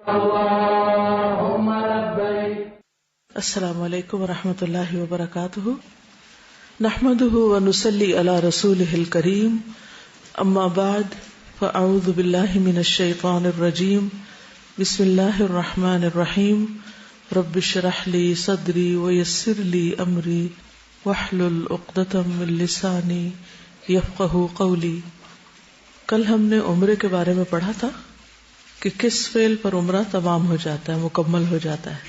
اللهم لبیک۔ السلام علیکم ورحمۃ اللہ وبرکاتہ، نحمده ونصلی علی رسولہ الکریم، اما بعد فاعوذ باللہ من الشیطان الرجیم، بسم اللہ الرحمن الرحیم، رب اشرح لی صدری ویسر لی امری واحلل عقدۃ من لسانی یفقہوا قولی۔ کل ہم نے عمرے کے بارے میں پڑھا تھا کہ کس فعل پر عمرہ تمام ہو جاتا ہے، مکمل ہو جاتا ہے۔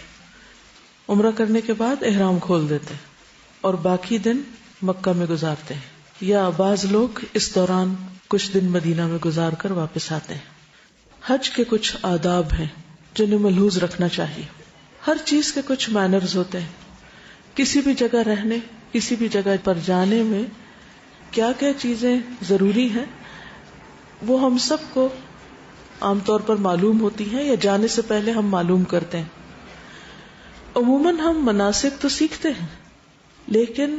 عمرہ کرنے کے بعد احرام کھول دیتے ہیں اور باقی دن مکہ میں گزارتے ہیں، یا بعض لوگ اس دوران کچھ دن مدینہ میں گزار کر واپس آتے ہیں۔ حج کے کچھ آداب ہیں جنہیں ملحوظ رکھنا چاہیے۔ ہر چیز کے کچھ مینرز ہوتے ہیں۔ کسی بھی جگہ رہنے، کسی بھی جگہ پر جانے میں کیا کیا چیزیں ضروری ہیں وہ ہم سب کو عام طور پر معلوم ہوتی ہیں یا جانے سے پہلے ہم معلوم کرتے ہیں۔ عموماً ہم مناسک تو سیکھتے ہیں، لیکن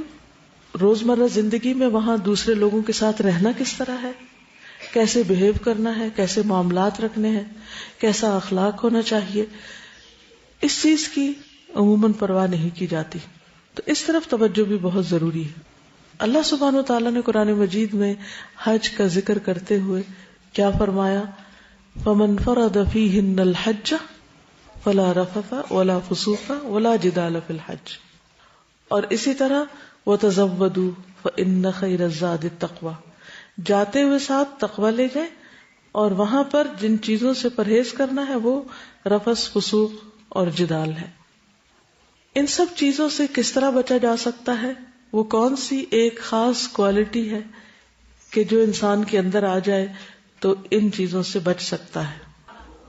روزمرہ زندگی میں وہاں دوسرے لوگوں کے ساتھ رہنا کس طرح ہے، کیسے بہیو کرنا ہے، کیسے معاملات رکھنے ہیں، کیسا اخلاق ہونا چاہیے، اس چیز کی عموماً پرواہ نہیں کی جاتی۔ تو اس طرف توجہ بھی بہت ضروری ہے۔ اللہ سبحانہ و تعالیٰ نے قرآن مجید میں حج کا ذکر کرتے ہوئے کیا فرمایا؟ فَمَنْ فَرَضَ فِيهِنَّ الْحَجَّ فَلَا رَفَثَ وَلَا فُسُوقَ وَلَا جِدَالَ فِي الْحَجِّ، اور اسی طرح وَتَزَوَّدُوا فَإِنَّ خَيْرَ الزَّادِ التَّقْوَى، جاتے ہوئے ساتھ تقوی لے جائیں، اور وہاں پر جن چیزوں سے پرہیز کرنا ہے وہ رفث، فسوق اور جدال ہے۔ ان سب چیزوں سے کس طرح بچا جا سکتا ہے؟ وہ کون سی ایک خاص کوالٹی ہے کہ جو انسان کے اندر آ جائے تو ان چیزوں سے بچ سکتا ہے؟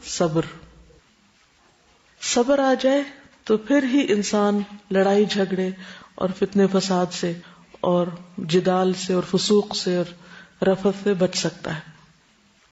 صبر۔ صبر آ جائے تو پھر ہی انسان لڑائی جھگڑے اور فتنے فساد سے اور جدال سے اور فسوق سے اور رفث سے بچ سکتا ہے۔